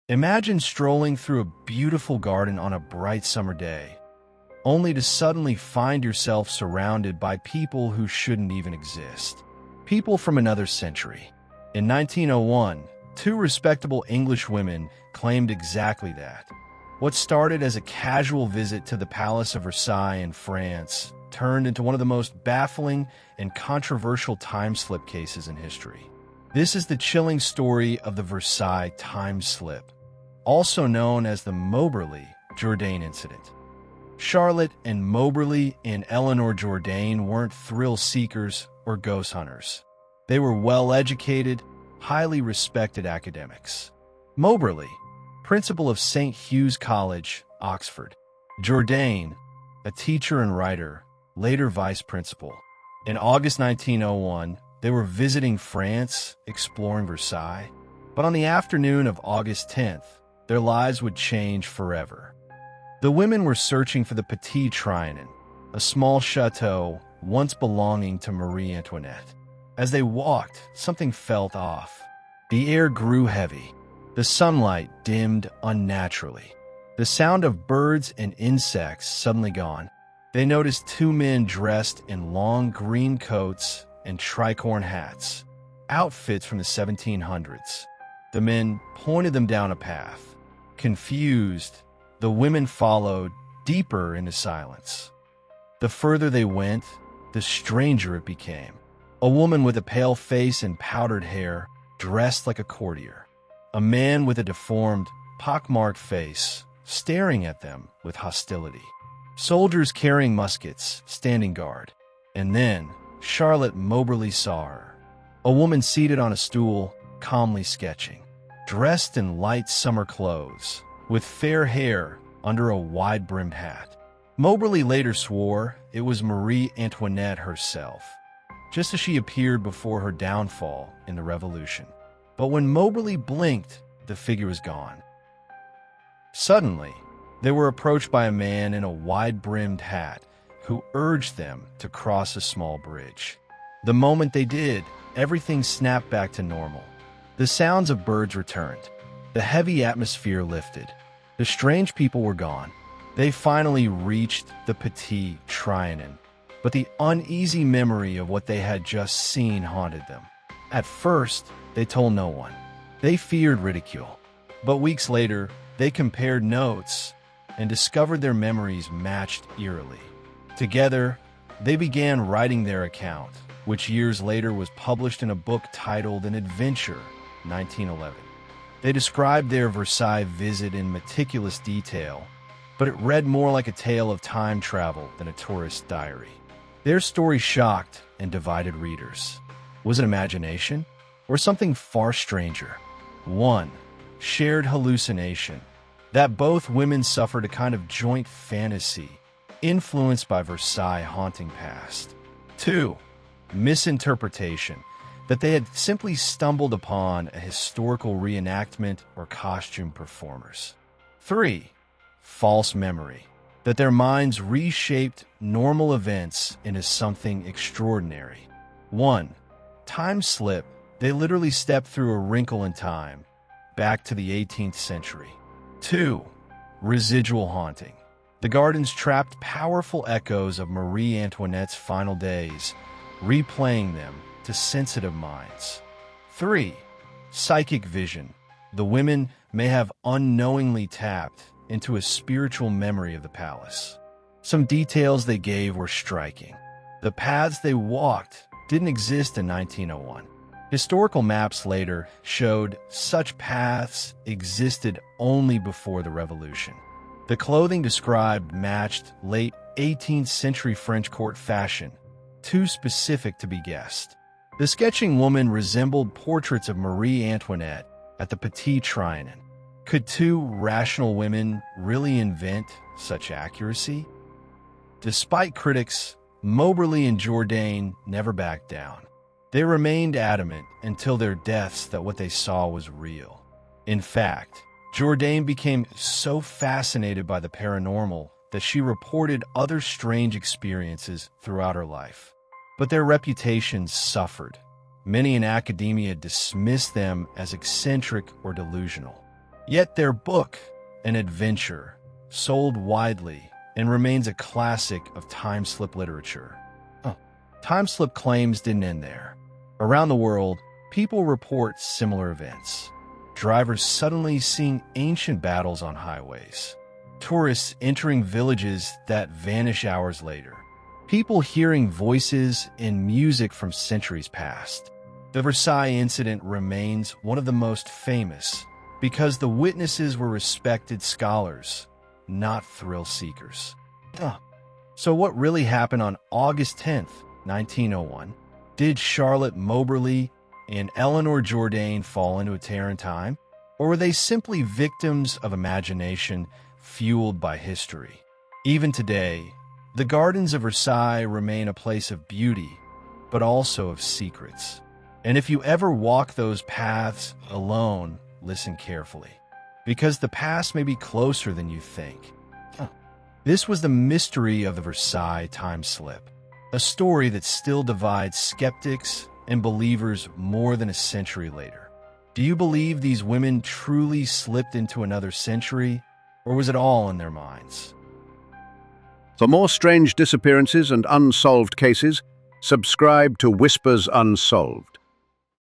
Imagine strolling through a beautiful garden on a bright summer day, only to suddenly find yourself surrounded by people who shouldn't even exist. People from another century. In 1901, two respectable English women claimed exactly that. What started as a casual visit to the Palace of Versailles in France turned into one of the most baffling and controversial time slip cases in history. This is the chilling story of the Versailles Time Slip, also known as the Moberly Jourdain incident. Charlotte and Moberly and Eleanor Jourdain weren't thrill seekers or ghost hunters. They were well-educated, highly respected academics. Moberly, principal of St. Hugh's College, Oxford. Jourdain, a teacher and writer, later vice principal. In August 1901, they were visiting France, exploring Versailles. But on the afternoon of August 10th, their lives would change forever. The women were searching for the Petit Trianon, a small chateau once belonging to Marie Antoinette. As they walked, something felt off. The air grew heavy. The sunlight dimmed unnaturally. The sound of birds and insects suddenly gone. They noticed two men dressed in long green coats and tricorn hats, outfits from the 1700s. The men pointed them down a path. Confused, the women followed deeper into silence. The further they went, the stranger it became. A woman with a pale face and powdered hair, dressed like a courtier. A man with a deformed, pockmarked face, staring at them with hostility. Soldiers carrying muskets, standing guard. And then, Charlotte Moberly saw her. A woman seated on a stool, calmly sketching. Dressed in light summer clothes, with fair hair under a wide-brimmed hat. Moberly later swore it was Marie Antoinette herself, just as she appeared before her downfall in the Revolution. But when Moberly blinked, the figure was gone. Suddenly, they were approached by a man in a wide-brimmed hat who urged them to cross a small bridge. The moment they did, everything snapped back to normal. The sounds of birds returned. The heavy atmosphere lifted. The strange people were gone. They finally reached the Petit Trianon, but the uneasy memory of what they had just seen haunted them. At first, they told no one. They feared ridicule. But weeks later, they compared notes and discovered their memories matched eerily. Together, they began writing their account, which years later was published in a book titled An Adventure, 1911. They described their Versailles visit in meticulous detail, but it read more like a tale of time travel than a tourist diary. Their story shocked and divided readers. Was it imagination or something far stranger? One, shared hallucination, that both women suffered a kind of joint fantasy influenced by Versailles haunting past. Two, misinterpretation, that they had simply stumbled upon a historical reenactment or costume performers. Three, false memory, that their minds reshaped normal events into something extraordinary. One, time slip, they literally stepped through a wrinkle in time, back to the 18th century. Two, residual haunting. The gardens trapped powerful echoes of Marie Antoinette's final days, replaying them to sensitive minds. Three, psychic vision. The women may have unknowingly tapped into a spiritual memory of the palace. Some details they gave were striking. The paths they walked didn't exist in 1901. Historical maps later showed such paths existed only before the Revolution. The clothing described matched late 18th century French court fashion, too specific to be guessed. The sketching woman resembled portraits of Marie Antoinette at the Petit Trianon. Could two rational women really invent such accuracy? Despite critics, Moberly and Jourdain never backed down. They remained adamant until their deaths that what they saw was real. In fact, Jourdain became so fascinated by the paranormal that she reported other strange experiences throughout her life. But their reputations suffered. Many in academia dismissed them as eccentric or delusional. Yet their book, an adventure, sold widely and remains a classic of time slip literature. Time slip claims didn't end there. Around the world, people report similar events. Drivers suddenly seeing ancient battles on highways. Tourists entering villages that vanish hours later. People hearing voices and music from centuries past. The Versailles incident remains one of the most famous because the witnesses were respected scholars, not thrill seekers. So what really happened on August 10th, 1901? Did Charlotte Moberly and Eleanor Jourdain fall into a tear in time? Or were they simply victims of imagination fueled by history? Even today, the gardens of Versailles remain a place of beauty, but also of secrets. And if you ever walk those paths alone, listen carefully, because the past may be closer than you think. This was the mystery of the Versailles Time Slip, a story that still divides skeptics and believers more than a century later. Do you believe these women truly slipped into another century, or was it all in their minds? For more strange disappearances and unsolved cases, subscribe to Whispers Unsolved.